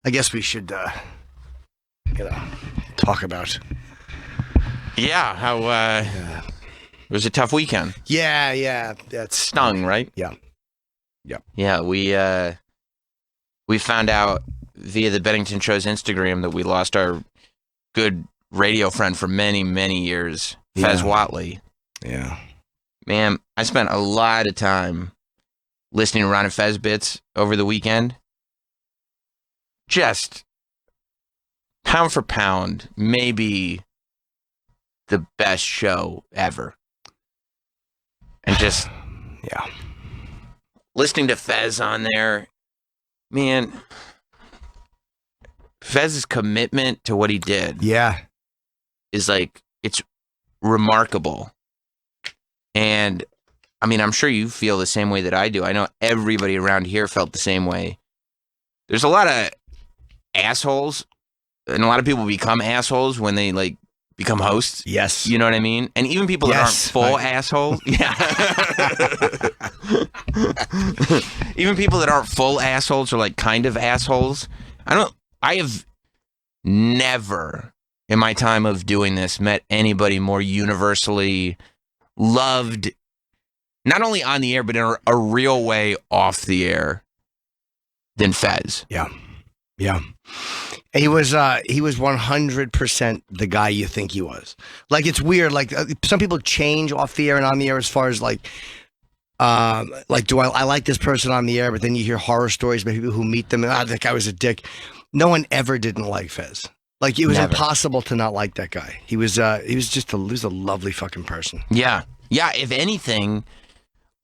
I guess we should, talk about. Yeah, how it was a tough weekend. Yeah, that's Stung, right? Yeah. Yeah, we found out via the Bennington Show's Instagram that we lost our good radio friend for many, many years, Fez Whatley. Yeah. Man, I spent a lot of time listening to Ron and Fez bits over the weekend. Just pound for pound, maybe the best show ever. And just listening to Fez on there, man, Fez's commitment to what he did is like, it's remarkable. And I mean, I'm sure you feel the same way that I do. I know everybody around here felt the same way. There's a lot of assholes, and a lot of people become assholes when they like become hosts. Yes. You know what I mean? And even people that aren't full assholes. Yeah. Even people that aren't full assholes are like kind of assholes. I have never in my time of doing this met anybody more universally loved, not only on the air, but in a real way off the air than Fez. Yeah. He was 100% the guy you think he was. Like, it's weird. Like, some people change off the air and on the air as far as like do I like this person on the air? But then you hear horror stories about people who meet them and that guy was a dick. No one ever didn't like Fez. Like, it was impossible to not like that guy. He was just a lovely fucking person. Yeah. If anything,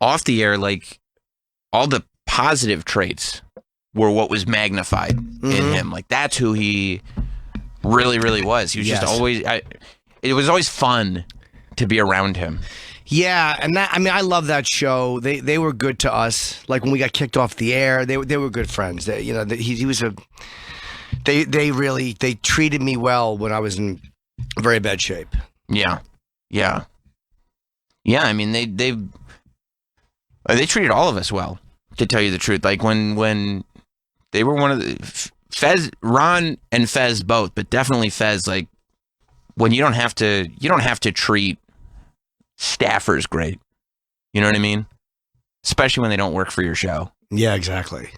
off the air, like all the positive traits were what was magnified in him. Like, that's who he really, really was. He was just always. It was always fun to be around him. Yeah, and I love that show. They were good to us. Like, when we got kicked off the air, they were good friends. He was a. They treated me well when I was in very bad shape. Yeah. I mean, they treated all of us well, to tell you the truth. Like, when they were one of the Fez, Ron and Fez both, but definitely Fez. Like, when you don't have to treat staffers great. You know what I mean? Especially when they don't work for your show. Yeah, exactly.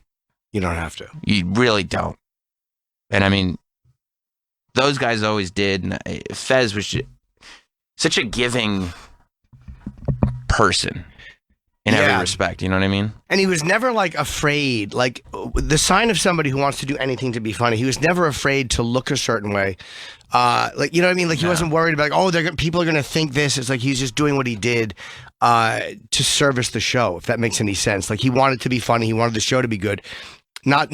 You don't have to. You really don't. And I mean, those guys always did. And Fez was such a giving person in every respect. You know what I mean? And he was never like afraid. Like, the sign of somebody who wants to do anything to be funny. He was never afraid to look a certain way. Like, you know what I mean? Like, he wasn't worried about, like, people are going to think this. It's like he's just doing what he did to service the show, if that makes any sense. Like, he wanted to be funny. He wanted the show to be good. Not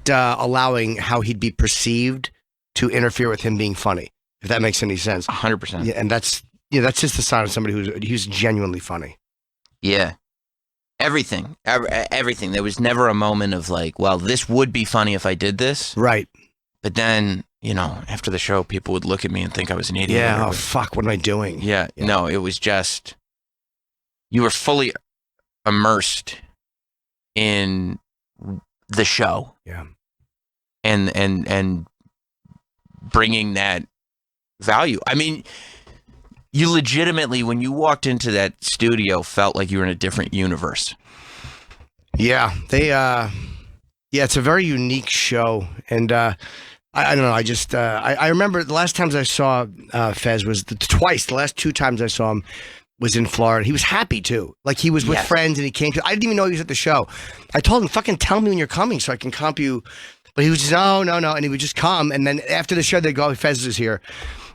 allowing how he'd be perceived to interfere with him being funny, if that makes any sense. 100%. Yeah, and that's just the sign of somebody who's genuinely funny. Yeah. Everything. There was never a moment of like, well, this would be funny if I did this. Right. But then, after the show, people would look at me and think I was an idiot. Yeah, oh, fuck, what am I doing? Yeah. No, it was just, you were fully immersed in the show. Yeah. And bringing that value. I mean, you legitimately, when you walked into that studio, felt like you were in a different universe. Yeah, it's a very unique show, and I don't know. I remember the last times I saw Fez was twice. The last two times I saw him was in Florida. He was happy too. Like, he was with friends and he came to. I didn't even know he was at the show. I told him, "Fucking tell me when you're coming so I can comp you." But he was just no, and he would just come. And then after the show, they'd go, "Fez is here."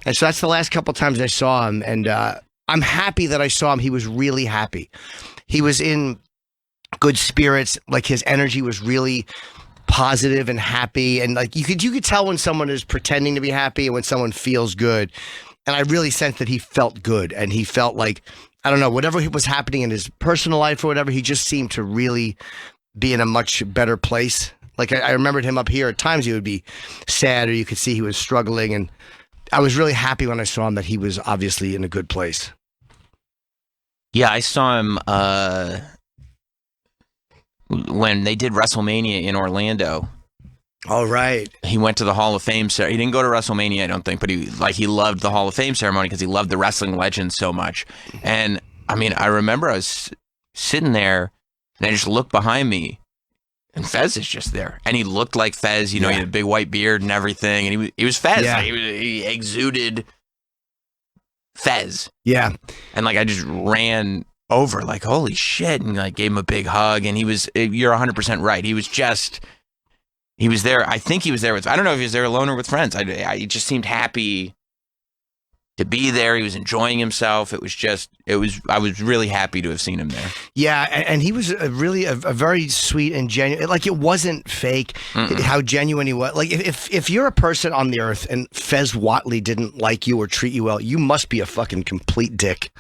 And so that's the last couple times I saw him. And I'm happy that I saw him. He was really happy. He was in good spirits. Like, his energy was really positive and happy. And like, you could tell when someone is pretending to be happy and when someone feels good. And I really sensed that he felt good. And he felt like, I don't know, whatever was happening in his personal life or whatever, he just seemed to really be in a much better place. Like, I remembered him up here. At times he would be sad, or you could see he was struggling. And I was really happy when I saw him that he was obviously in a good place. Yeah, I saw him when they did WrestleMania in Orlando. All right. He went to the Hall of Fame. He didn't go to WrestleMania, I don't think, but he loved the Hall of Fame ceremony because he loved the wrestling legends so much. And I mean, I remember I was sitting there and I just looked behind me and Fez is just there. And he looked like Fez, he had a big white beard and everything. And he was Fez. Yeah. Like, he exuded Fez. Yeah. And like I just ran over like, holy shit, and like gave him a big hug. And you're 100% right. He was there. I think he was there I don't know if he was there alone or with friends. He just seemed happy to be there. He was enjoying himself. I was really happy to have seen him there. Yeah, and he was a very sweet and genuine. Like, it wasn't fake. How genuine he was. Like, if you're a person on the earth and Fez Whatley didn't like you or treat you well, you must be a fucking complete dick.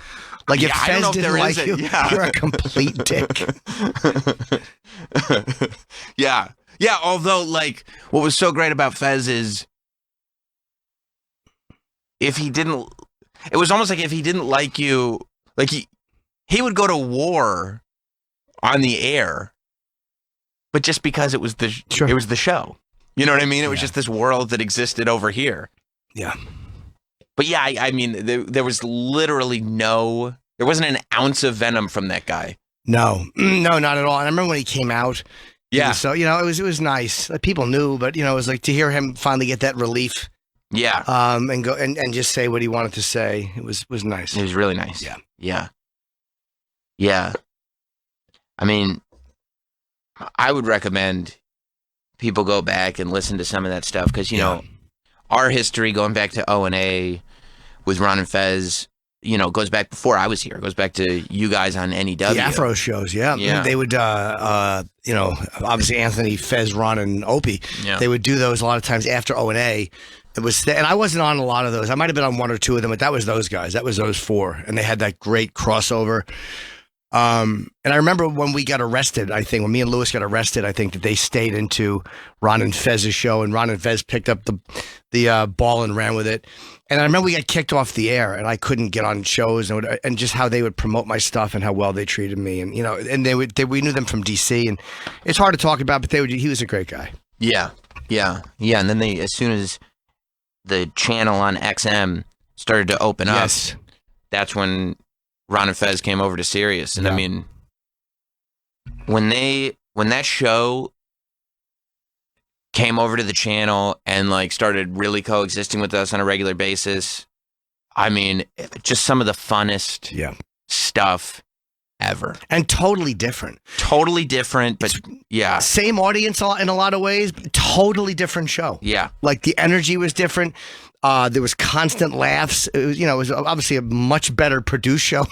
Like, if Fez didn't like you, you're a complete dick. Yeah. Yeah, although, like, what was so great about Fez is it was almost like if he didn't like you, like he would go to war on the air, but just because it was the show. You know what I mean? It was just this world that existed over here. Yeah. But yeah, I mean, there was literally there wasn't an ounce of venom from that guy. No, not at all. And I remember when he came out. Yeah. So, it was nice. People knew, but, it was like to hear him finally get that relief. Yeah. And go and just say what he wanted to say. It was nice. It was really nice. Yeah. Yeah. Yeah. I mean, I would recommend people go back and listen to some of that stuff because, our history going back to O&A with Ron and Fez, goes back before I was here. It goes back to you guys on NEW. The Afro shows, yeah. They would, obviously Anthony, Fez, Ron, and Opie. Yeah. They would do those a lot of times after O&A. And I wasn't on a lot of those. I might have been on one or two of them, but that was those guys. That was those four. And they had that great crossover. And I remember when we got arrested, I think, when me and Lewis got arrested, I think that they stayed into Ron and Fez's show, and Ron and Fez picked up the ball and ran with it. And I remember we got kicked off the air, and I couldn't get on shows, and just how they would promote my stuff and how well they treated me, and and we knew them from DC, and it's hard to talk about, but he was a great guy. Yeah. And then as soon as the channel on XM started to open up, that's when Ron and Fez came over to Sirius, and I mean, when that show came over to the channel and like started really coexisting with us on a regular basis, I mean, just some of the funnest stuff ever. And totally different. But yeah. Same audience in a lot of ways, but totally different show. Yeah. Like the energy was different. There was constant laughs. It was, it was obviously a much better produced show.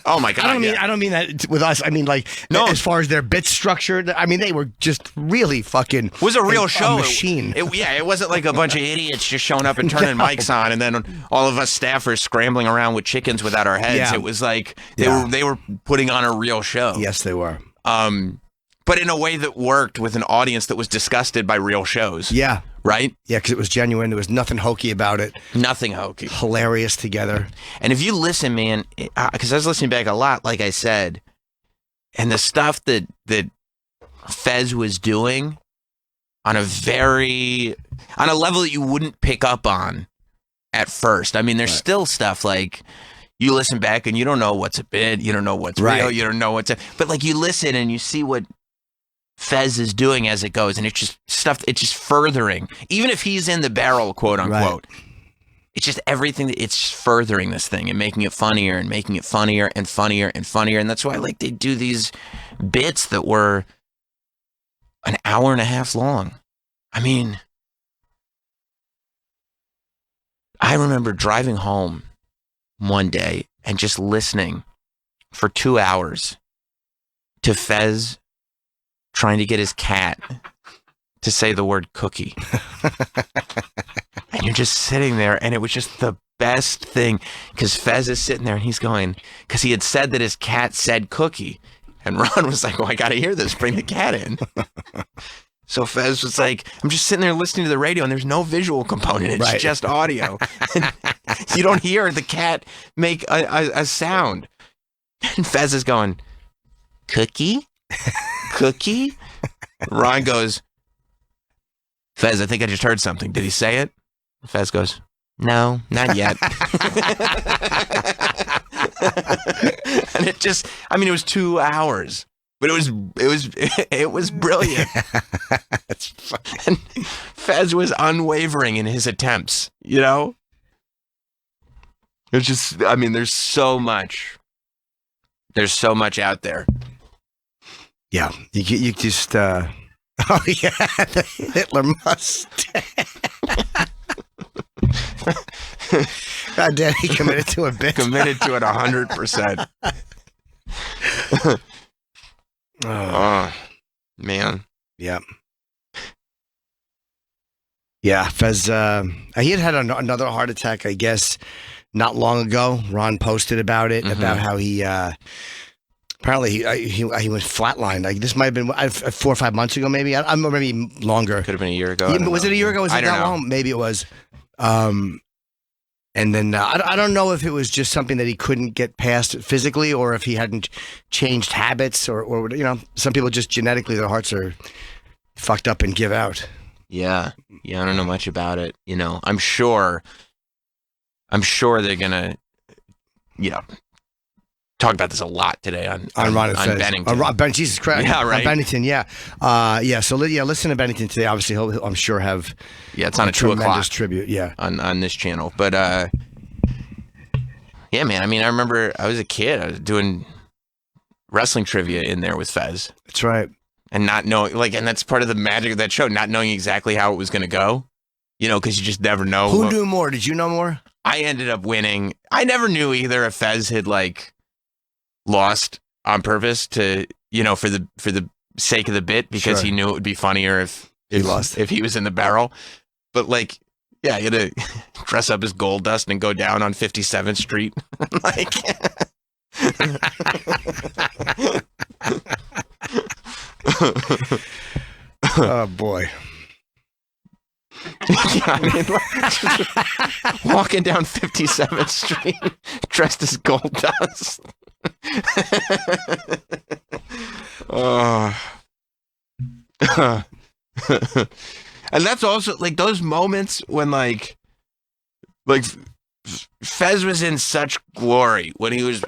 Oh my God! I don't mean that with us. I mean as far as their bit structure. I mean they were just really fucking. It was a real show. Machine. It wasn't like a bunch of idiots just showing up and turning mics on, and then all of us staffers scrambling around with chickens without our heads. Yeah. It was like they were putting on a real show. Yes, they were. But in a way that worked with an audience that was disgusted by real shows. Yeah. Right? Yeah, because it was genuine. There was nothing hokey about it. Nothing hokey. Hilarious together. And if you listen, man, because I was listening back a lot, like I said, and the stuff that Fez was doing on a level that you wouldn't pick up on at first. I mean, there's still stuff like you listen back and you don't know what's a bit, you don't know what's real, you don't know but like you listen and you see what Fez is doing as it goes, and it's just stuff. It's just furthering, even if he's in the barrel, quote unquote. Right. It's just everything. It's just furthering this thing and making it funnier and making it funnier and funnier and funnier. And that's why, like, they do these bits that were an hour and a half long. I mean, I remember driving home one day and just listening for 2 hours to Fez trying to get his cat to say the word cookie. And you're just sitting there, and it was just the best thing, because Fez is sitting there and he's going, because he had said that his cat said cookie, and Ron was like, well, I gotta hear this, bring the cat in. So Fez was like, I'm just sitting there listening to the radio, and there's no visual component, it's just audio. You don't hear the cat make a sound. And Fez is going, cookie? Cookie? Ron goes, Fez, I think I just heard something. Did he say it? Fez goes, no, not yet. And it just, I mean, it was 2 hours, but it was brilliant. That's funny. And Fez was unwavering in his attempts, you know? It's just, I mean, there's so much out there. Yeah, you just, oh yeah, the Hitler mustache. God damn, he committed to a bit. Committed to it 100%. Oh, man. Yeah. Yeah, Fez, he had another heart attack, I guess, not long ago. Ron posted about it, about how he, apparently he went flatlined. Like, this might have been 4 or 5 months ago, maybe. I'm maybe longer. Could have been a year ago. Yeah, was it a year ago? Was it that long? Maybe it was. And then I don't know if it was just something that he couldn't get past physically, or if he hadn't changed habits, or you know, some people just genetically their hearts are fucked up and give out. Yeah, I don't know much about it. You know, I'm sure they're gonna, you know, talk about this a lot today on Bennington. Jesus Christ. Yeah, right. On Bennington, yeah. So listen to Bennington today. Obviously, he'll, I'm sure, have it's on a 2 o'clock tremendous tribute, on this channel. But yeah, man. I mean, I remember I was a kid. I was doing wrestling trivia in there with Fez. That's right. And not knowing, and that's part of the magic of that show, not knowing exactly how it was going to go. You know, because you just never know. Who knew more? Did you know more? I ended up winning. I never knew either if Fez had lost on purpose to, you know, for the sake of the bit, because he knew it would be funnier if he lost, if he was in the barrel. But yeah, he had to dress up as Gold Dust and go down on 57th Street. Oh boy. Yeah, I mean, walking down 57th Street dressed as Gold Dust. And that's also those moments when Fez was in such glory when he was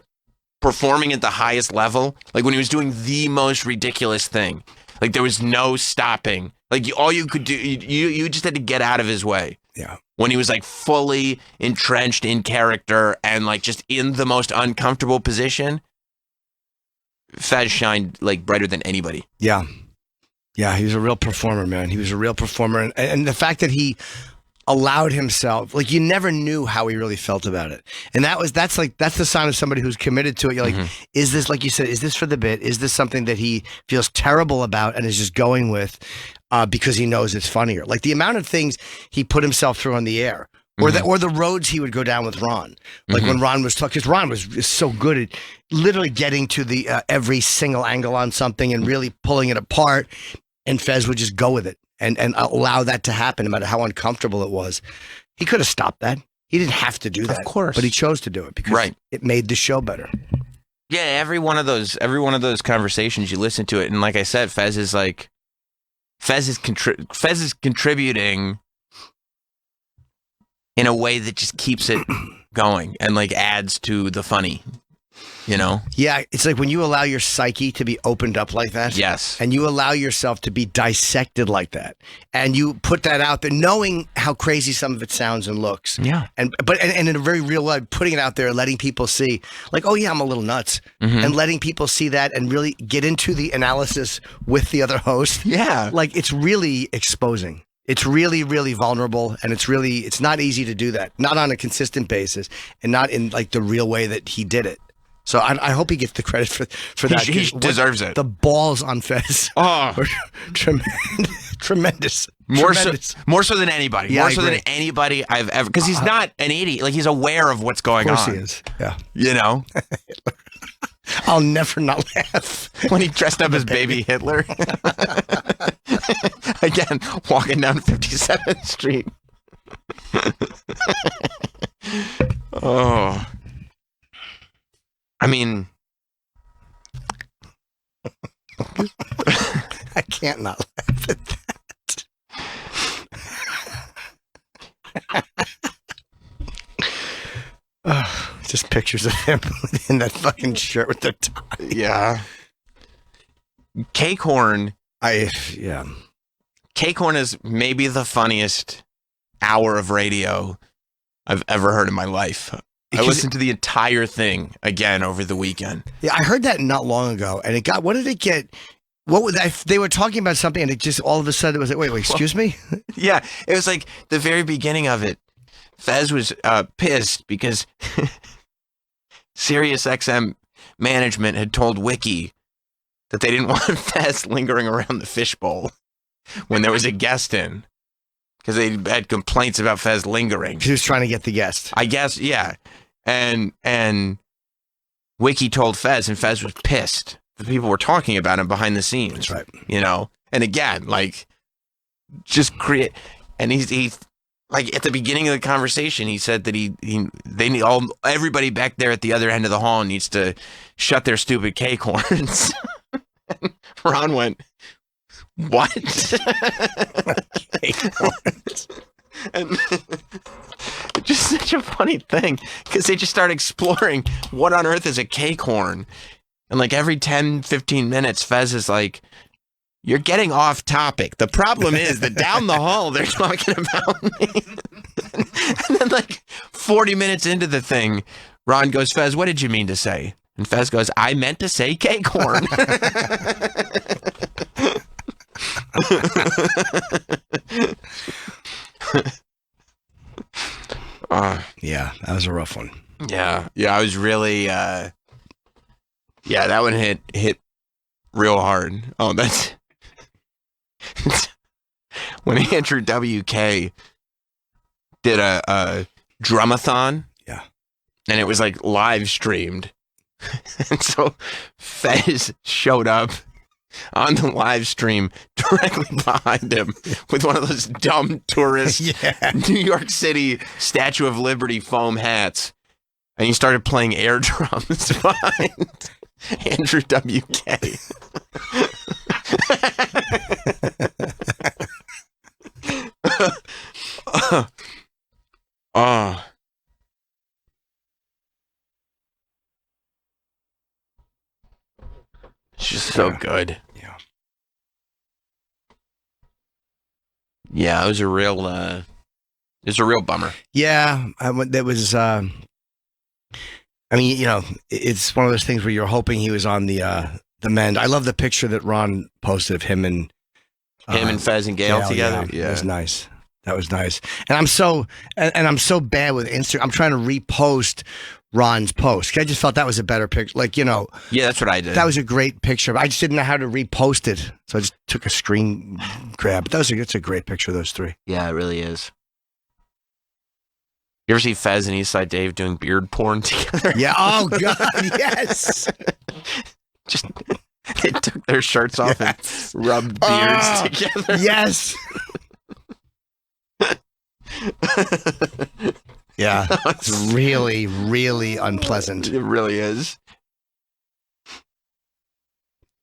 performing at the highest level, when he was doing the most ridiculous thing. There was no stopping. All you could do, you just had to get out of his way. Yeah. When he was fully entrenched in character and just in the most uncomfortable position, Fez shined brighter than anybody. Yeah. Yeah, he was a real performer, man. He was a real performer. And the fact that he allowed himself, you never knew how he really felt about it. And that's the sign of somebody who's committed to it. You're is this, like you said, is this for the bit? Is this something that he feels terrible about and is just going with because he knows it's funnier? The amount of things he put himself through on the air, or the roads he would go down with Ron. When Ron was talking, because Ron was so good at literally getting to the every single angle on something and really pulling it apart, and Fez would just go with it and allow that to happen, no matter how uncomfortable it was. He could have stopped that. He didn't have to do that, of course, but he chose to do it because it made the show better. Yeah, every one of those conversations, you listen to it, and like I said, Fez is contributing in a way that just keeps it going and adds to the funny, you know? Yeah, it's when you allow your psyche to be opened up like that. Yes. And you allow yourself to be dissected like that. And you put that out there, knowing how crazy some of it sounds and looks. Yeah. And in a very real way, putting it out there, letting people see, oh yeah, I'm a little nuts. And letting people see that and really get into the analysis with the other host. Yeah. It's really exposing. It's really, really vulnerable, and it's not easy to do that. Not on a consistent basis, and not in the real way that he did it. So I hope he gets the credit for that. He deserves it. The balls on Fez were tremendous. More so than anybody. Yeah, more so than anybody I've ever, because he's not an idiot. He's aware of what's going on. Of course he is. Yeah. You know? I'll never not laugh. When he dressed up as baby Hitler. Again, walking down 57th Street. Oh. I mean. I can't not laugh at that. Just pictures of him in that fucking shirt with the tie. Yeah. Cake Horn. Cake Horn is maybe the funniest hour of radio I've ever heard in my life. I listened to the entire thing again over the weekend. Yeah, I heard that not long ago, and it got. What did it get? What was that? They were talking about something, and it just all of a sudden it was like, wait, excuse me? Yeah, it was like the very beginning of it. Fez was pissed because SiriusXM management had told Wiki that they didn't want Fez lingering around the fishbowl when there was a guest in. Because they had complaints about Fez lingering. He was trying to get the guest. I guess, yeah. And Wiki told Fez, and Fez was pissed. The people were talking about him behind the scenes. That's right. You know? And again, like, just create... And he's like, at the beginning of the conversation, he said that everybody back there at the other end of the hall needs to shut their stupid cake horns. And Ron went... What? And it's just such a funny thing because they just start exploring what on earth is a cake horn. And like every 10, 15 minutes, Fez is like, you're getting off topic. The problem is that down the hall, they're talking about me. And then like 40 minutes into the thing, Ron goes, Fez, what did you mean to say? And Fez goes, I meant to say cake horn. Yeah, that was a rough one. Yeah, I was really that one hit real hard. Oh, that's when Andrew WK did a drumathon. Yeah, and it was like live streamed. And so Fez showed up on the live stream directly behind him with one of those dumb tourist New York City Statue of Liberty foam hats. And he started playing air drums behind Andrew WK. Oh. It's just so good. Yeah, it was a real bummer. Yeah, that was. I mean, you know, it's one of those things where you're hoping he was on the mend. I love the picture that Ron posted of him and Fez and Gail together. Yeah, that was nice. That was nice. And I'm so bad with Instagram. I'm trying to repost Ron's post. I just felt that was a better picture. Like, you know. Yeah, that's what I did. That was a great picture. I just didn't know how to repost it. So I just took a screen grab. But it's a great picture of those three. Yeah, it really is. You ever see Fez and Eastside Dave doing beard porn together? Yeah. Oh, God. Yes. Just they took their shirts off and rubbed beards together. Yes. Yeah, it's really, really unpleasant. It really is.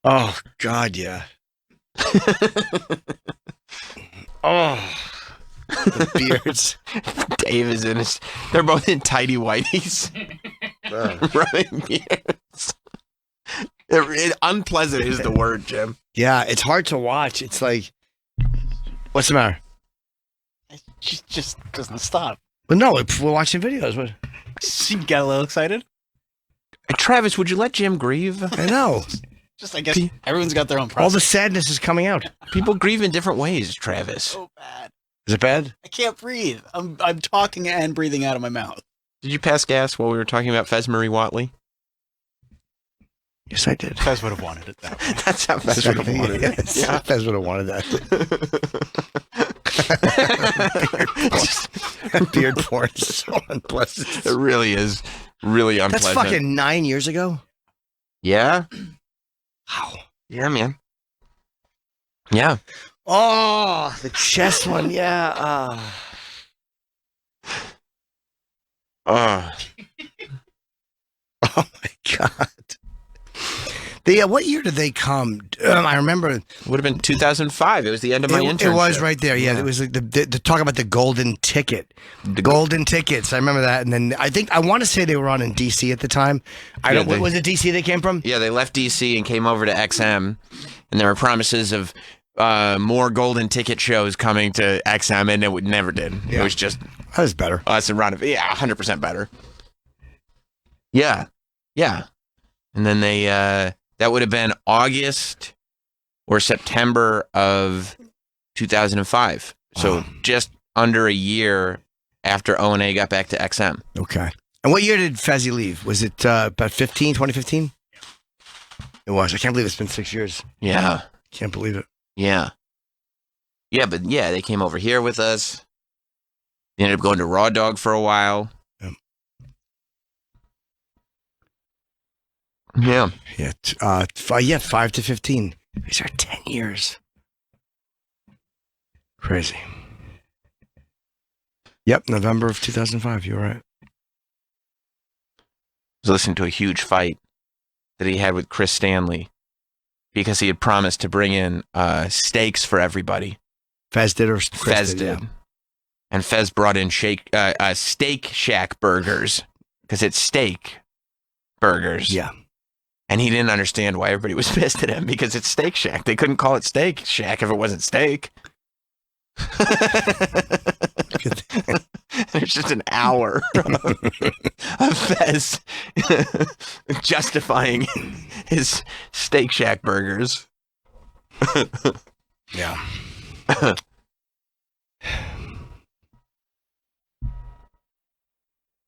Oh, God, yeah. Oh, the beards. Dave is in his... They're both in tighty whities. Rubbing beards. Unpleasant is the word, Jim. Yeah, it's hard to watch. It's like... What's the matter? She just doesn't stop. Well, no, we're watching videos. What? She got a little excited. Travis, would you let Jim grieve? I know. Just, I guess everyone's got their own process. All the sadness is coming out. People grieve in different ways, Travis. So bad. Is it bad? I can't breathe. I'm talking and breathing out of my mouth. Did you pass gas while we were talking about Fez Whatley? Yes, I did. Fez would have wanted it that way. That's how Fez would have wanted it. Yes. Yeah, Fez would have wanted that. Beard porn is so unpleasant. It really is really unpleasant. That's fucking 9 years ago. Yeah. Wow. Yeah, man. Yeah. Oh, the chest one. Yeah. Oh my God. What year did they come? I remember It would have been 2005. It was the end of my internship. It was right there. Yeah, it was like the talk about the golden ticket, golden tickets. I remember that, and then I want to say they were on in DC at the time. Was it DC they came from? Yeah, they left DC and came over to XM, and there were promises of more golden ticket shows coming to XM, and it never did. Yeah. It was just that was better. Us and Ron. Yeah, 100% better. Yeah, and then they that would have been August or September of 2005. So just under a year after O&A got back to XM. Okay. And what year did Fezzy leave? Was it about 2015? It was. I can't believe it's been 6 years. Yeah. Can't believe it. Yeah. Yeah, but yeah, they came over here with us. They ended up going to Raw Dog for a while. Yeah. Yeah. 5 to 15. These are 10 years. Crazy. Yep, November of 2005. You're right. I was listening to a huge fight that he had with Chris Stanley because he had promised to bring in steaks for everybody. Fez did or Fez did. Yeah. And Fez brought in Steak Shack burgers because it's steak burgers. Yeah. And he didn't understand why everybody was pissed at him because it's Steak Shack. They couldn't call it Steak Shack if it wasn't steak. There's just an hour of Fez justifying his Steak Shack burgers. Yeah.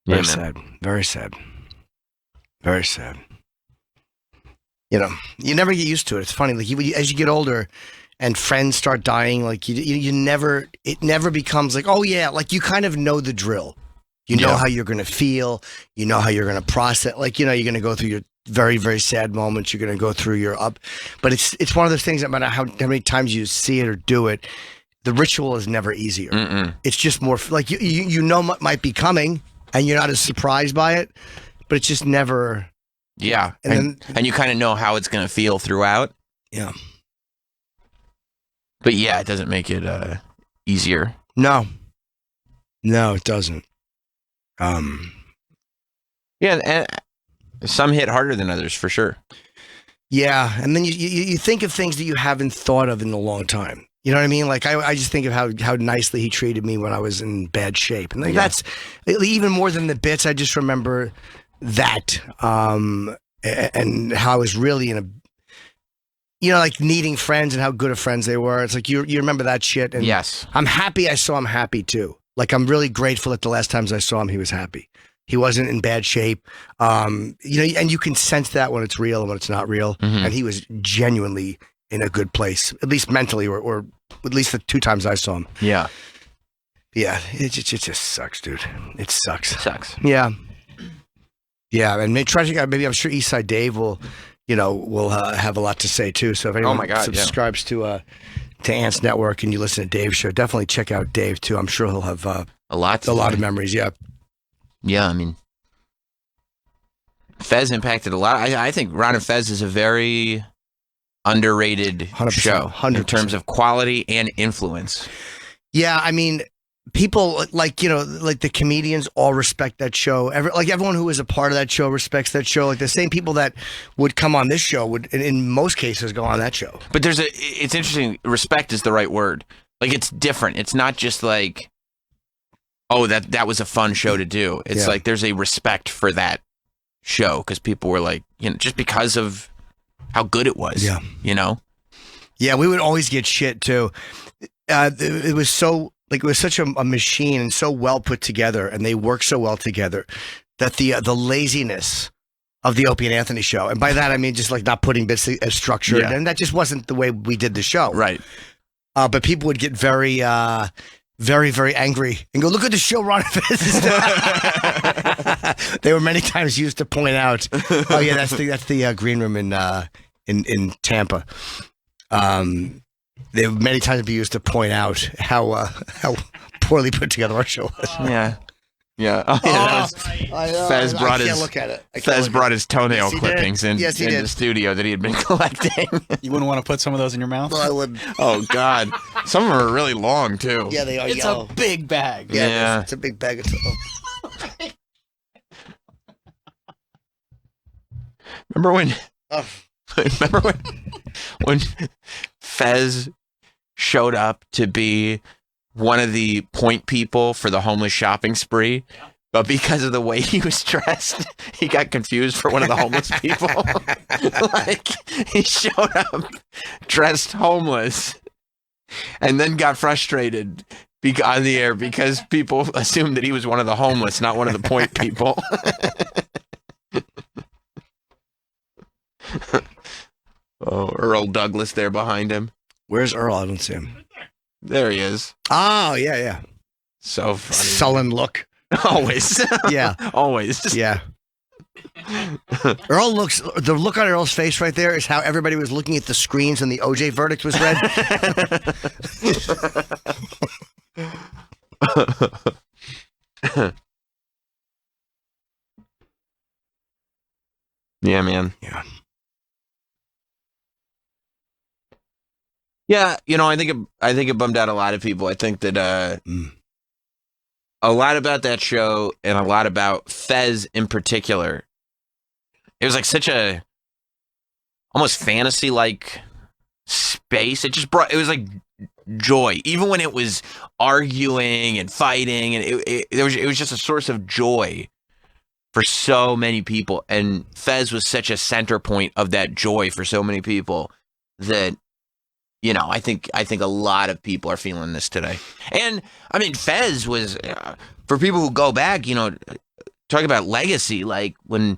Very sad. Very sad. Very sad. You know, you never get used to it. It's funny. Like as you get older, and friends start dying, like it never becomes like, oh yeah, like you kind of know the drill. You know how you're going to feel. You know how you're going to process. Like you're going to go through your very, very sad moments. You're going to go through your up. But it's one of those things that no matter how many times you see it or do it, the ritual is never easier. Mm-mm. It's just more like you know what might be coming, and you're not as surprised by it. But it's just never. Yeah, and you kind of know how it's going to feel throughout. Yeah. But yeah, it doesn't make it easier. No, it doesn't. Yeah, and some hit harder than others for sure. Yeah, and then you think of things that you haven't thought of in a long time. You know what I mean? Like I just think of how nicely he treated me when I was in bad shape, and that's even more than the bits. I just remember that, and how I was really in a. Like needing friends and how good of friends they were. It's like you remember that shit. And yes. I'm happy I saw him happy too. Like I'm really grateful that the last times I saw him, he was happy. He wasn't in bad shape. And you can sense that when it's real and when it's not real. Mm-hmm. And he was genuinely in a good place, at least mentally, or at least the 2 times I saw him. Yeah. Yeah. It just sucks, dude. It sucks. It sucks. Yeah. Yeah. And maybe I'm sure Eastside Dave will have a lot to say too. So if anyone subscribes to Ant's Network and you listen to Dave's show, definitely check out Dave too. I'm sure he'll have a lot of memories. Yeah. Yeah. I mean, Fez impacted a lot. I think Ron and Fez is a very underrated 100%, show 100%. In terms of quality and influence. Yeah. I mean, people like the comedians all respect that show. Everyone who was a part of that show respects that show. Like the same people that would come on this show would, in most cases, go on that show. But it's interesting. Respect is the right word. Like it's different. It's not just like, oh, that was a fun show to do. It's like there's a respect for that show because people were like, just because of how good it was. Yeah. Yeah, we would always get shit too. It was so. Like it was such a machine and so well put together, and they worked so well together that the laziness of the Opie and Anthony show, and by that I mean just like not putting bits as structured, and that just wasn't the way we did the show, right? But people would get very, very, very angry and go, "Look at the show, Ron and Fez." They were many times used to point out, "Oh yeah, that's the green room in Tampa." They many times be used to point out how poorly put together our show was. Yeah. Yeah. Oh, yeah, that was, I know. Fez brought I can't his look at it. Fez brought his toenail Yes, he clippings did. in, Yes, he in did. the studio that he had been collecting. You wouldn't want to put some of those in your mouth? No, I wouldn't. Oh God, some of them are really long too. Yeah, they are It's yellow. a big bag. Yeah. It's a big bag of Remember when? Oh. Remember when Fez showed up to be one of the point people for the homeless shopping spree, but because of the way he was dressed, he got confused for one of the homeless people. Like, he showed up dressed homeless and then got frustrated on the air because people assumed that he was one of the homeless, not one of the point people. Oh, Earl Douglas there behind him. Where's Earl? I don't see him. There he is. Oh, yeah. So funny. Sullen look. Always. Yeah. Always. Yeah. Earl looks, the look on Earl's face right there is how everybody was looking at the screens when the OJ verdict was read. Yeah, man. Yeah. Yeah, you know, I think it bummed out a lot of people. I think that a lot about that show and a lot about Fez in particular. It was like such a almost fantasy-like space. It was like joy, even when it was arguing and fighting, and it was just a source of joy for so many people. And Fez was such a center point of that joy for so many people that, you know, I think a lot of people are feeling this today. And I mean, Fez was for people who go back, you know, talk about legacy. Like when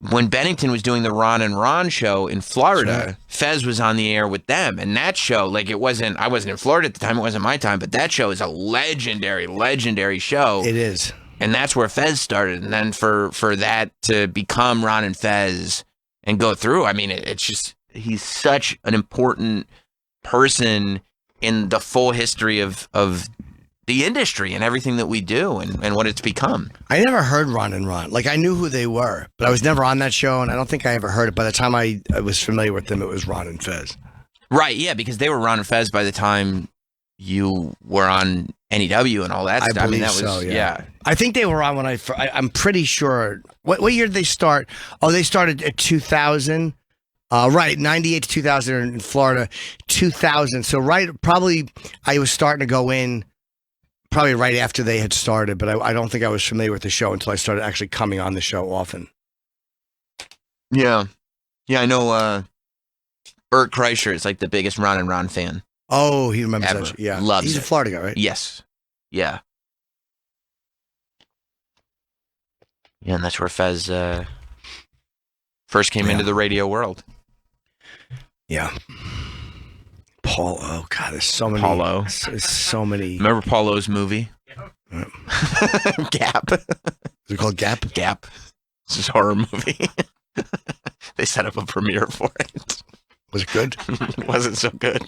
Bennington was doing the Ron and Ron show in Florida, sure, Fez was on the air with them, and that show, like, I wasn't in Florida at the time, it wasn't my time, but that show is a legendary show. It is. And that's where Fez started. And then for that to become Ron and Fez and go through, I mean, it's just, he's such an important person in the full history of the industry and everything that we do and what it's become. I never heard Ron and Ron. Like, I knew who they were, but I was never on that show, and I don't think I ever heard it. By the time I was familiar with them, it was Ron and Fez. Right, yeah, because they were Ron and Fez by the time you were on NEW and all that stuff. I mean, that was, so, yeah. I think they were on when I'm pretty sure. What year did they start? Oh, they started at 2000. Right, 98 to 2000 in Florida, 2000. So probably I was starting to go in probably right after they had started, but I don't think I was familiar with the show until I started actually coming on the show often. Yeah. Yeah, I know Bert Kreischer is like the biggest Ron and Ron fan. Oh, he remembers ever. that. Yeah. Loves He's it. a Florida guy, right? Yes. Yeah. Yeah, and that's where Fez first came into the radio world. Yeah. Paul, oh God, there's so many. Paulo. There's so many. Remember Paulo's movie? Gap. Is it called Gap? Gap. It's his horror movie. They set up a premiere for it. Was it good? It wasn't so good.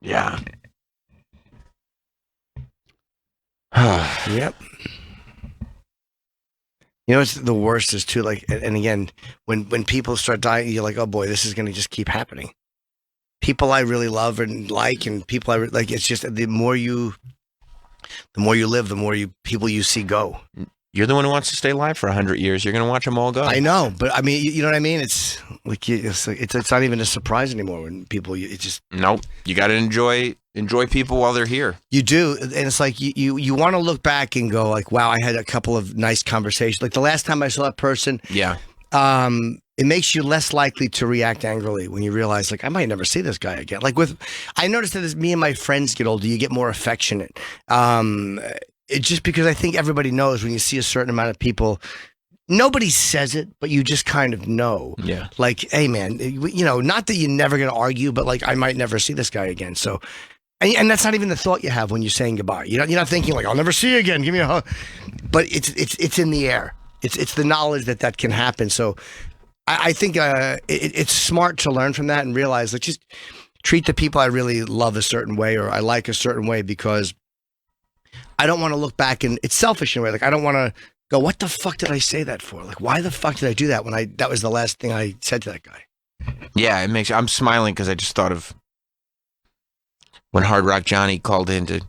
Yeah. Yep. You know, it's the worst is too, like, and again, when people start dying, you're like, oh boy, this is going to just keep happening. People I really love and like, and people I like, it's just the more you live, the more people you see go. You're the one who wants to stay alive for 100 years. You're going to watch them all go. I know, but I mean, you know what I mean? It's like, it's not even a surprise anymore when people, it just. Nope. You got to enjoy people while they're here. You do. And it's like, you want to look back and go like, wow, I had a couple of nice conversations. Like the last time I saw that person. Yeah. It makes you less likely to react angrily when you realize, like, I might never see this guy again. Like I noticed that as me and my friends get older, you get more affectionate. It's just because I think everybody knows when you see a certain amount of people, nobody says it, but you just kind of know. Yeah. Like, hey, man, you know, not that you're never going to argue, but like, I might never see this guy again. So, and that's not even the thought you have when you're saying goodbye. You're not thinking like, I'll never see you again. Give me a hug. But it's in the air. It's the knowledge that can happen. So I think it's smart to learn from that and realize, like, just treat the people I really love a certain way or I like a certain way, because I don't want to look back and it's selfish in a way. Like, I don't want to go, what the fuck did I say that for? Like, why the fuck did I do that when that was the last thing I said to that guy? Yeah, I'm smiling because I just thought of when Hard Rock Johnny called in to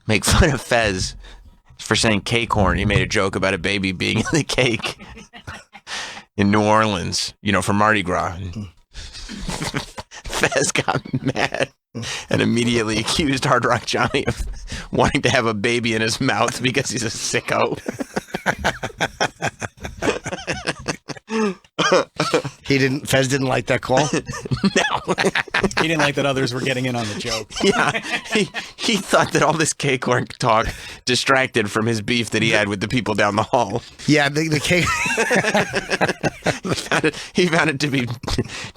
make fun of Fez for saying cake horn. He made a joke about a baby being in the cake in New Orleans, for Mardi Gras. Fez got mad and immediately accused Hard Rock Johnny of wanting to have a baby in his mouth because he's a sicko. Fez didn't like that call? No. He didn't like that others were getting in on the joke. Yeah. He thought that all this cake horn talk distracted from his beef that he had with the people down the hall. Yeah, the cake. He found it to be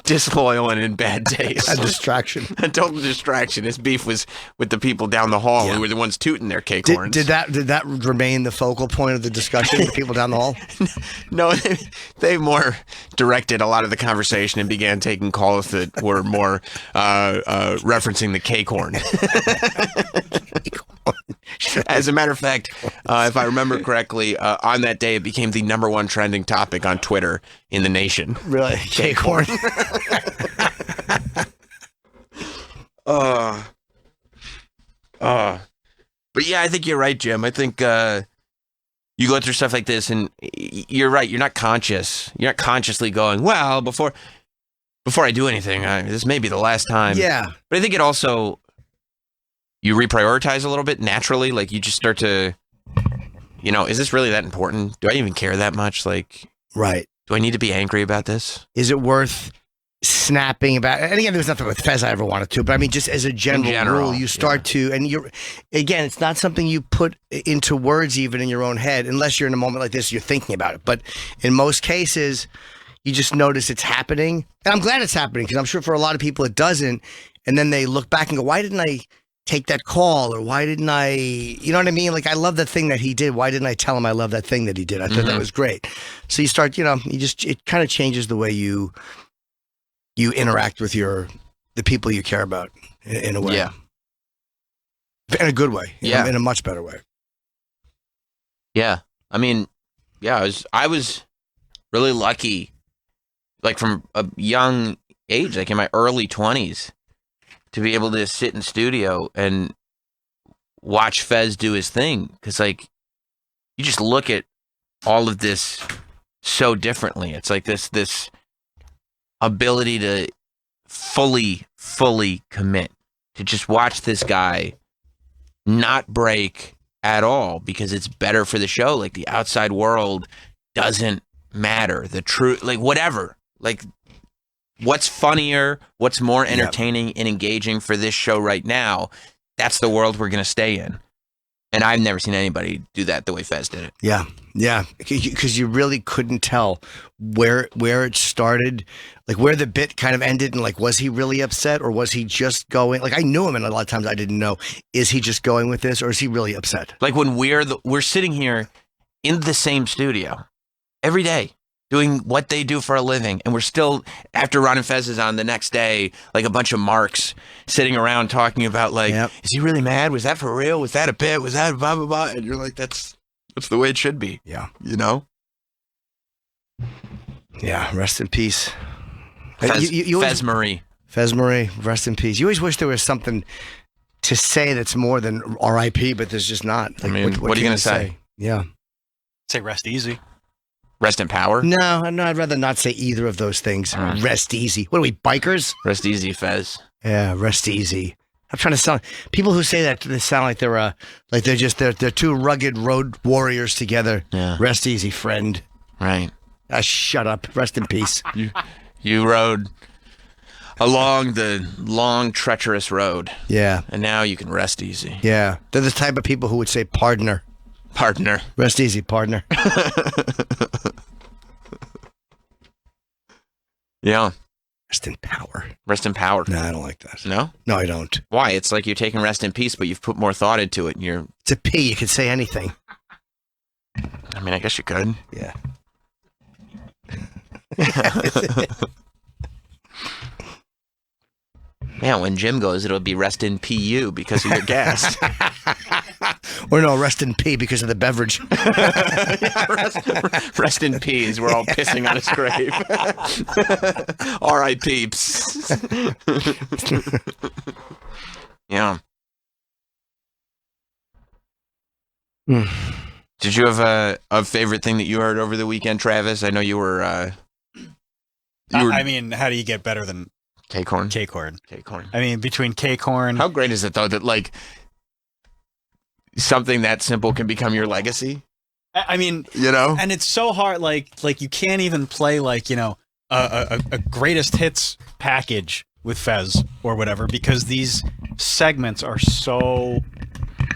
disloyal and in bad taste. A distraction. A total distraction. His beef was with the people down the hall who were the ones tooting their cake horns. Did that remain the focal point of the discussion, the people down the hall? No, they more directed a lot of the conversation and began taking calls that were more referencing the cake horn. As a matter of fact, if I remember correctly, on that day it became the #1 trending topic on Twitter in the nation. Really? Cake horn. But yeah, I think you're right, Jim. I think you go through stuff like this, and you're right. You're not conscious. You're not consciously going, well, before I do anything, this may be the last time. Yeah. But I think it also, you reprioritize a little bit naturally. Like, you just start to, is this really that important? Do I even care that much? Like, right. Do I need to be angry about this? Is it worth snapping about? And again, there's nothing with Fez I ever wanted to, but I mean, just as a general rule, you start to, and again, it's not something you put into words even in your own head, unless you're in a moment like this, you're thinking about it. But in most cases, you just notice it's happening. And I'm glad it's happening, because I'm sure for a lot of people it doesn't. And then they look back and go, why didn't I take that call? Or why didn't I, you know what I mean? Like, I love that thing that he did. Why didn't I tell him I love that thing that he did? I thought that was great. So you start, it kind of changes the way you interact with the people you care about in a way. Yeah. In a good way. Yeah. In a much better way. Yeah. I mean, yeah, I was really lucky, like from a young age, like in my early 20s, to be able to sit in studio and watch Fez do his thing. Because, like, you just look at all of this so differently. It's like this ability to fully commit, to just watch this guy not break at all because it's better for the show. Like, the outside world doesn't matter. The truth, like, whatever. Like, what's funnier, what's more entertaining and engaging for this show right now, that's the world we're going to stay in. And I've never seen anybody do that the way Fez did it. Yeah. Yeah. Because you really couldn't tell where it started, like where the bit kind of ended, and like, was he really upset, or was he just going, like, I knew him and a lot of times I didn't know, is he just going with this, or is he really upset? Like, when we're sitting here in the same studio every day doing what they do for a living, and we're still, after Ron and Fez is on the next day, like a bunch of marks sitting around talking about, like, is he really mad? Was that for real? Was that a bit? Was that blah, blah, blah? And you're like, that's the way it should be. Yeah. Yeah, rest in peace. Fez Marie. Fez Marie, rest in peace. You always wish there was something to say that's more than R.I.P., but there's just not. Like, I mean, what are you going to say? Yeah. Say rest easy. Rest in power? No, I'd rather not say either of those things. Rest easy. What are we, bikers? Rest easy, Fez. Yeah, rest easy. I'm trying to sound, people who say that, they sound like they're two rugged road warriors together. Yeah. Rest easy, friend. Right. Shut up. Rest in peace. You rode along the long, treacherous road. Yeah. And now you can rest easy. Yeah. They're the type of people who would say, partner. Partner. Rest easy, partner. Yeah. Rest in power. Rest in power. No, I don't like that. No? No, I don't. Why? It's like you're taking rest in peace, but you've put more thought into it. And it's a P. You could say anything. I mean, I guess you could. Yeah. Yeah, when Jim goes, it'll be rest in PU because of your guest. Or no, rest in P because of the beverage. Rest in peas. We're all pissing on his grave. R.I.P. Yeah. Did you have a favorite thing that you heard over the weekend, Travis? I know you were. I mean, how do you get better than K-Corn? K-Corn. K-Corn. I mean, between K-Corn. How great is it though that like something that simple can become your legacy? I mean, you know, and it's so hard. Like you can't even play like, you know, a greatest hits package with Fez or whatever because these segments are so.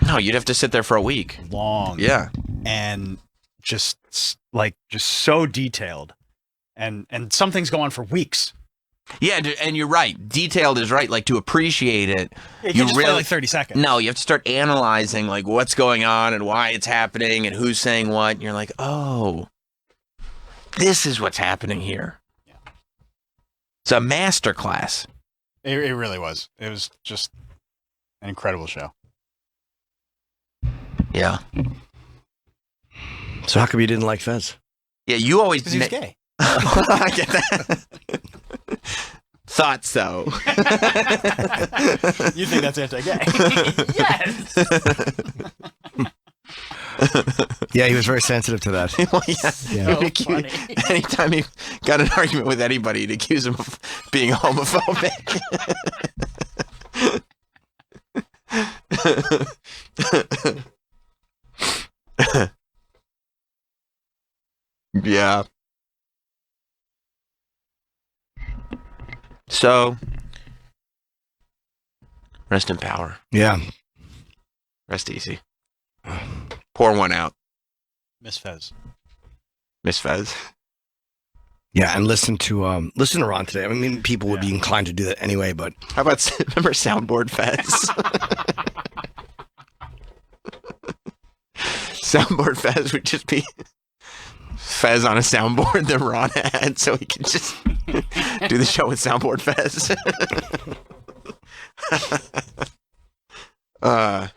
No, you'd have to sit there for a week. Long. Yeah. And just so detailed. And some things go on for weeks. Yeah, and you're right. Detailed is right. Like to appreciate it, you just really play like 30 seconds. No, you have to start analyzing like what's going on and why it's happening and who's saying what. And you're like, oh, this is what's happening here. Yeah. It's a masterclass. It really was. It was just an incredible show. Yeah. So how come you didn't like Fez? Yeah, you always. Because he's gay. I get that. Thought so. You think that's anti-gay? Yes. Yeah, he was very sensitive to that. Well, yeah. So funny. Anytime he got an argument with anybody, he'd accuse him of being homophobic. Yeah. So, rest in power. Yeah. Rest easy. Pour one out. Miss Fez. Miss Fez. Yeah, and listen to Ron today. I mean, people would be inclined to do that anyway, but how about remember Soundboard Fez? Soundboard Fez would just be Fez on a soundboard that Ron had, so he could just do the show with Soundboard Fez. And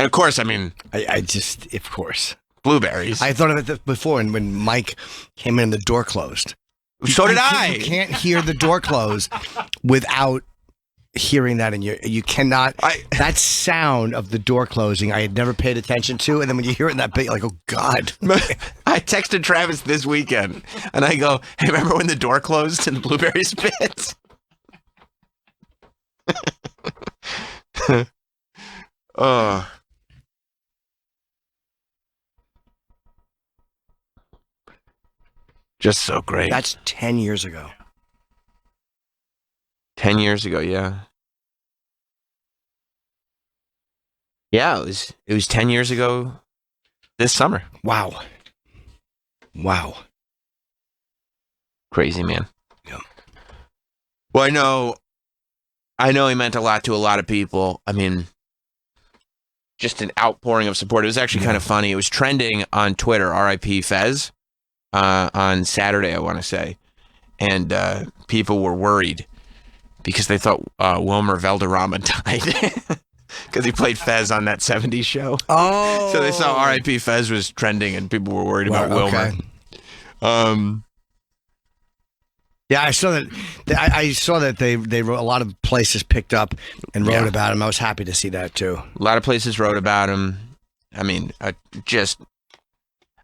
of course, I mean, I just, of course, blueberries. I thought of it before, and when Mike came in, the door closed. So did I. You can't hear the door close without hearing that in you cannot. That sound of the door closing, I had never paid attention to, and then when you hear it in that big, like, oh God. I texted Travis this weekend, and I go, "Hey, remember when the door closed in the blueberries pit?" Oh. Just so great. That's 10 years ago. 10 years ago, yeah. Yeah, it was 10 years ago this summer. Wow. Crazy, man. Yeah. Well, I know he meant a lot to a lot of people. I mean, just an outpouring of support. It was actually kind of funny. It was trending on Twitter, R.I.P. Fez, on Saturday, I want to say. And people were worried because they thought Wilmer Valderrama died because he played Fez on that 70s show. Oh. So they saw R.I.P. Fez was trending and people were worried about Wilmer. Okay. Yeah, I saw that. I saw that they wrote, a lot of places picked up and wrote about him. I was happy to see that too. A lot of places wrote about him. I mean, just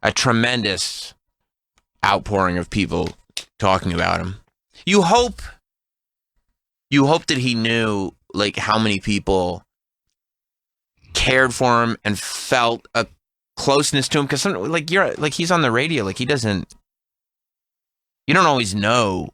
a tremendous outpouring of people talking about him. You hope that he knew like how many people cared for him and felt a closeness to him, because he's on the radio, like you don't always know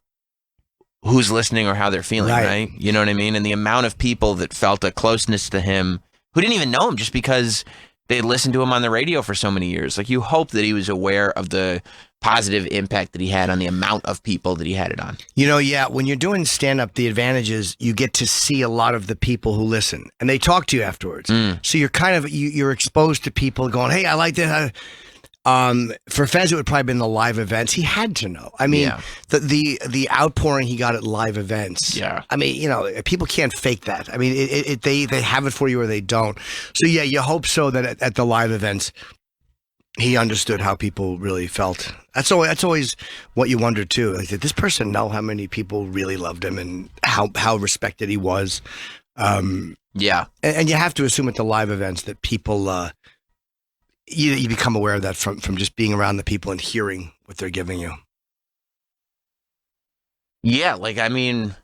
who's listening or how they're feeling, right? You know what I mean? And the amount of people that felt a closeness to him who didn't even know him just because they had listened to him on the radio for so many years. Like, you hope that he was aware of the positive impact that he had on the amount of people that he had it on. You know, yeah, when you're doing stand-up, the advantage is you get to see a lot of the people who listen, and they talk to you afterwards. So you're kind of, you're exposed to people going, hey, I like that. For Fez, it would probably been the live events. He had to know. I mean, the outpouring he got at live events. Yeah. I mean, people can't fake that. I mean, they have it for you or they don't. So yeah, you hope so that at the live events, he understood how people really felt. That's always what you wonder too. Like, did this person know how many people really loved him and how respected he was? Yeah. And you have to assume at the live events that people, you become aware of that from just being around the people and hearing what they're giving you. Yeah, like, I mean,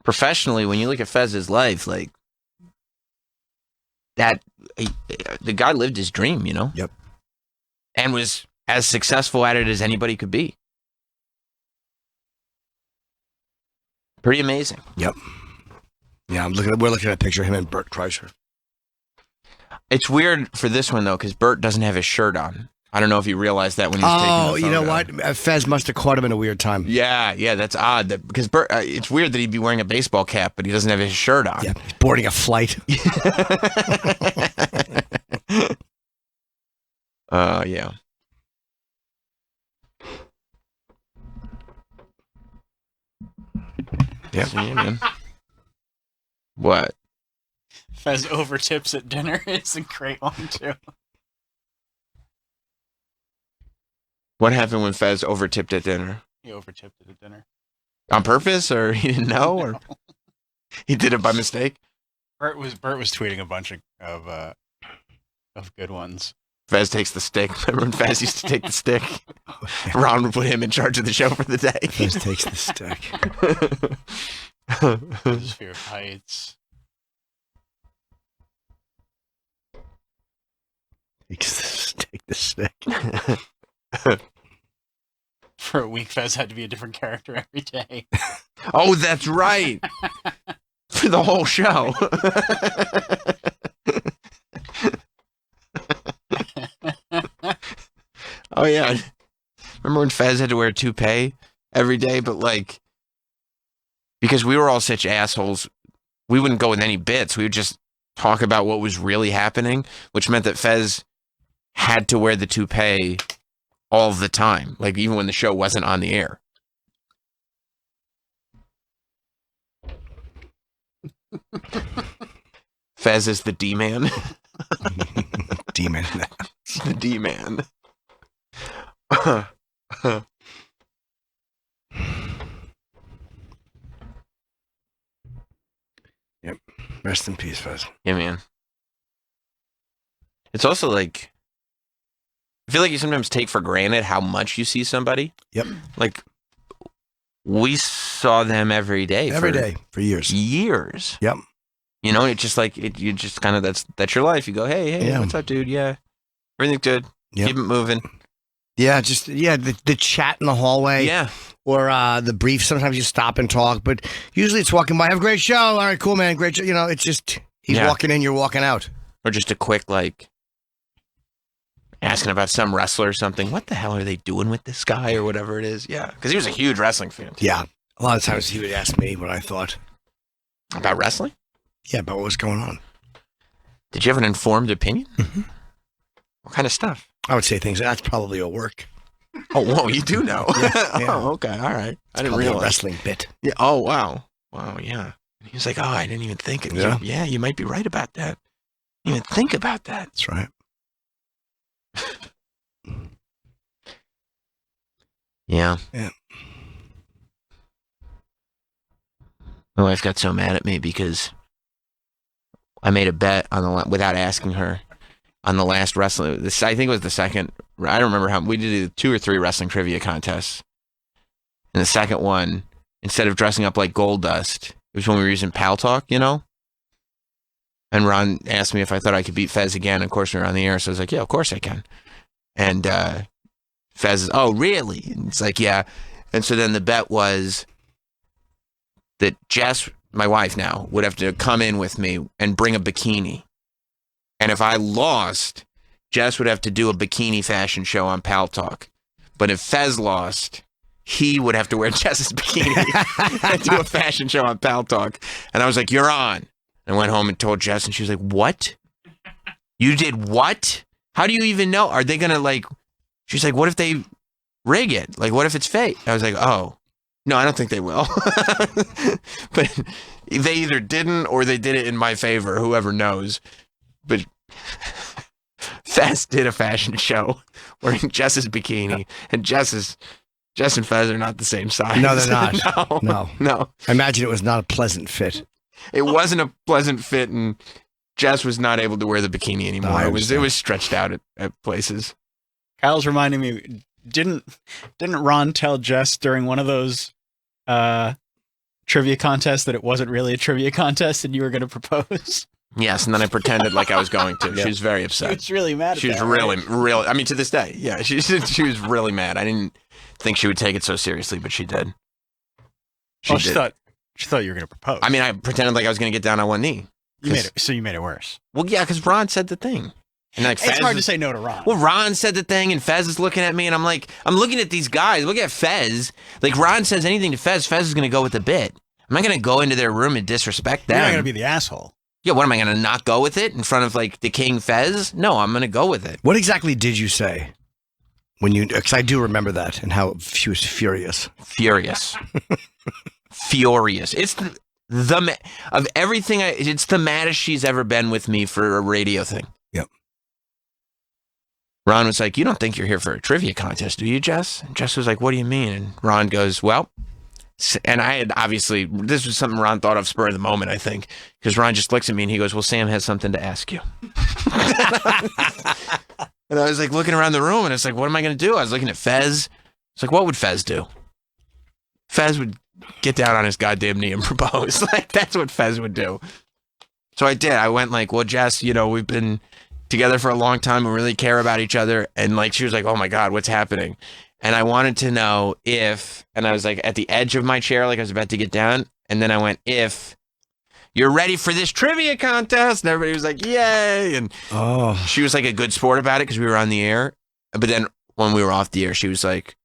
professionally, when you look at Fez's life, like, the guy lived his dream, Yep. And was as successful at it as anybody could be. Pretty amazing. Yep. Yeah, we're looking at a picture of him and Bert Kreischer. It's weird for this one, though, because Bert doesn't have his shirt on. I don't know if you realized that when he was taking the photo. Oh, you know what? Fez must have caught him in a weird time. Yeah, that's odd. Because Bert, it's weird that he'd be wearing a baseball cap, but he doesn't have his shirt on. Yeah, he's boarding a flight. Yeah. Yeah. Yeah, man. What? Fez overtips at dinner is a great one, too. What happened when Fez overtipped at dinner? He overtipped it at dinner. On purpose, or he didn't know, or he did it by mistake? Bert was tweeting a bunch of good ones. Fez takes the stick. Remember when Fez used to take the stick? Ron would put him in charge of the show for the day. Fez takes the stick. His fear of heights. Take the stick. For a week, Fez had to be a different character every day. Oh, that's right. For the whole show. Oh, yeah. Remember when Fez had to wear a toupee every day? But, like, because we were all such assholes, we wouldn't go with any bits. We would just talk about what was really happening, which meant that Fez had to wear the toupee all the time, like even when the show wasn't on the air. Fez is the D-man. D-man. The D-man. Yep. Rest in peace, Fez. Yeah, man. It's also like, I feel like you sometimes take for granted how much you see somebody. Yep. Like, we saw them every day. Every day for years. Years. Yep. It's just like, you just kind of, that's your life. You go, hey, yeah. What's up, dude? Yeah. Everything's good. Yep. Keep it moving. Yeah, the chat in the hallway. Yeah. Or the brief. Sometimes you stop and talk, but usually it's walking by. Have a great show. All right, cool, man. Great show. It's just, he's walking in, you're walking out. Or just a quick, like, asking about some wrestler or something. What the hell are they doing with this guy or whatever it is? Yeah. Because he was a huge wrestling fan. Yeah. A lot of times he would ask me what I thought. About wrestling? Yeah, about what was going on. Did you have an informed opinion? Mm-hmm. What kind of stuff? I would say things. That's probably a work. Oh, whoa, you do know. Yeah. Oh, okay. All right. I didn't realize. A wrestling bit. Yeah. Oh, wow. Wow, yeah. And he was like, I didn't even think it. Yeah. Yeah, you might be right about that. You didn't even think about that. That's right. Yeah. Yeah. My wife got so mad at me because I made a bet on without asking her on the last wrestling. I think it was the second. I don't remember how we did 2 or 3 wrestling trivia contests. And the second one, instead of dressing up like Gold Dust, it was when we were using Pal Talk, And Ron asked me if I thought I could beat Fez again. Of course, we were on the air, so I was like, yeah, of course I can. And Fez is, oh, really? And it's like, yeah. And so then the bet was that Jess, my wife now, would have to come in with me and bring a bikini. And if I lost, Jess would have to do a bikini fashion show on Pal Talk. But if Fez lost, he would have to wear Jess's bikini and do a fashion show on Pal Talk. And I was like, you're on. And I went home and told Jess, and she was like, what? You did what? How do you even know? Are they gonna like? She's like, what if they rig it? Like, what if it's fake? I was like, oh, no, I don't think they will. But they either didn't or they did it in my favor. Whoever knows. But Fez did a fashion show wearing Jess's bikini, and Jess and Fez are not the same size. No, they're not. No. I imagine it was not a pleasant fit. It wasn't a pleasant fit, and Jess was not able to wear the bikini anymore. No, it was stretched out at places. Kyle's reminding me, didn't Ron tell Jess during one of those trivia contests that it wasn't really a trivia contest and you were going to propose? Yes, and then I pretended like I was going to. She was very upset. She was really mad at She was that, really, right? really, I mean, to this day, yeah, she was really mad. I didn't think she would take it so seriously, but she did. She thought you were going to propose. I mean, I pretended like I was going to get down on one knee. You made it worse. Well, yeah, because Ron said the thing. And like, It's hard to say no to Ron. Well, Ron said the thing, and Fez is looking at me, and I'm looking at these guys. Look at Fez. Like, Ron says anything to Fez, Fez is going to go with the bit. I'm not going to go into their room and disrespect them. You're not going to be the asshole. Yeah, what am I going to not go with it in front of like the King Fez? No, I'm going to go with it. What exactly did you say when you? Because I do remember that and how she was furious. Furious. Furious. It's of everything. It's the maddest she's ever been with me for a radio thing. Yep. Ron was like, "You don't think you're here for a trivia contest, do you, Jess?" And Jess was like, "What do you mean?" And Ron goes, "Well," and I had obviously, this was something Ron thought of spur of the moment, I think, because Ron just looks at me and he goes, "Well, Sam has something to ask you." And I was like looking around the room and it's like, what am I going to do? I was looking at Fez. It's like, what would Fez do? Fez would get down on his goddamn knee and propose. Like, that's what Fez would do. So I did. I went like, well, Jess, we've been together for a long time. We really care about each other. And like, she was like, oh my God, what's happening? And I wanted to know if, and I was like at the edge of my chair, like I was about to get down. And then I went, if you're ready for this trivia contest. And everybody was like, yay. And she was like a good sport about it because we were on the air. But then when we were off the air, she was like,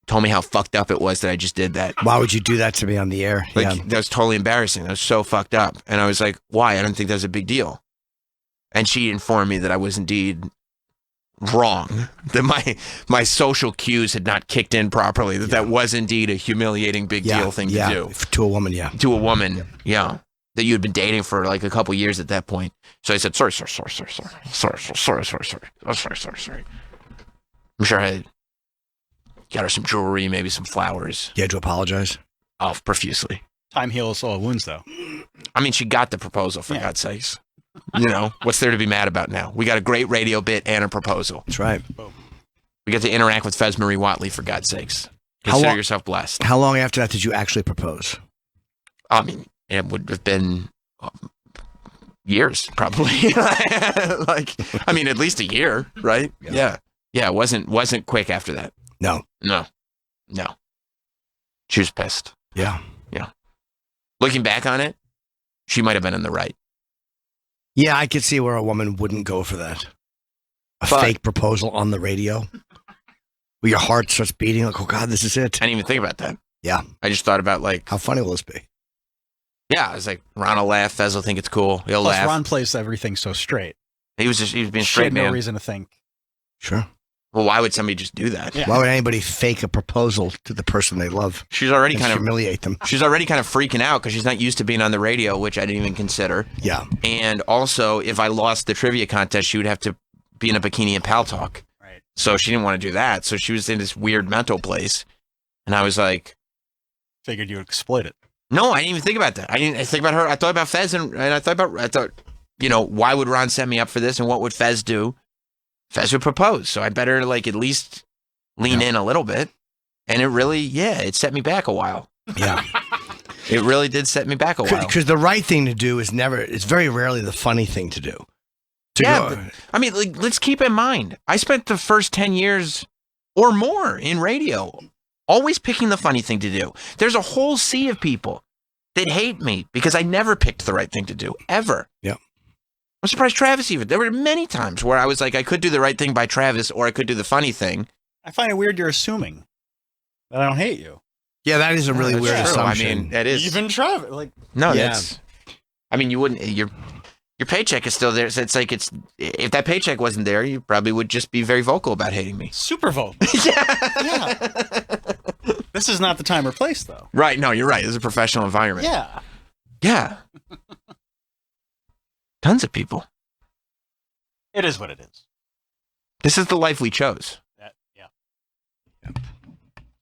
told me how fucked up it was that I just did that. Why would you do that to me on the air? Like, that was totally embarrassing. That was so fucked up. And I was like, why? I don't think that's a big deal. And she informed me that I was indeed wrong, that my social cues had not kicked in properly, that was indeed a humiliating big deal thing to do. To a woman, yeah. To a woman, yeah. That you had been dating for like a couple years at that point. So I said, sorry. I'm sure I got her some jewelry, maybe some flowers. You had to apologize? Oh, profusely. Time heals all wounds, though. I mean, she got the proposal, for God's sakes. What's there to be mad about now? We got a great radio bit and a proposal. That's right. We get to interact with Fez Whatley, for God's sakes. Consider yourself blessed. How long after that did you actually propose? I mean, it would have been years, probably. Like, I mean, at least a year, right? Yeah. It wasn't quick after that. No. She was pissed. Yeah. Looking back on it, she might have been in the right. Yeah, I could see where a woman wouldn't go for that. But fake proposal on the radio. Where your heart starts beating like, oh God, this is it. I didn't even think about that. Yeah. I just thought about like, how funny will this be? Yeah, I was like, Ron will laugh, Fez will think it's cool. He'll laugh. Ron plays everything so straight. He was being straight, she had man. no reason to think. Sure. Well, why would somebody just do that? Yeah. Why would anybody fake a proposal to the person they love? She's already kind of humiliate them. She's already kind of freaking out because she's not used to being on the radio, which I didn't even consider. Yeah. And also, if I lost the trivia contest, she would have to be in a bikini and pal talk. Right. So she didn't want to do that. So she was in this weird mental place, and I was like, figured you would exploit it. No, I didn't even think about that. I didn't think about her. I thought about Fez, and I thought, why would Ron set me up for this, and what would Fez do? Fez would propose, so I better like at least lean in a little bit. And it really, it set me back a while. Yeah. It really did set me back a while. Because the right thing to do is it's very rarely the funny thing to do. But, I mean, like, let's keep in mind, I spent the first 10 years or more in radio always picking the funny thing to do. There's a whole sea of people that hate me because I never picked the right thing to do, ever. Yeah. I'm surprised Travis even. There were many times where I was like, I could do the right thing by Travis or I could do the funny thing. I find it weird you're assuming that I don't hate you. Yeah, that is a really weird assumption. I mean, that is. Even Travis. Like, no, that's. I mean, you wouldn't. Your paycheck is still there. So it's like if that paycheck wasn't there, you probably would just be very vocal about hating me. Super vocal. Yeah. This is not the time or place, though. Right. No, you're right. This is a professional environment. Yeah. Yeah. Tons of people. It is what it is. This is the life we chose.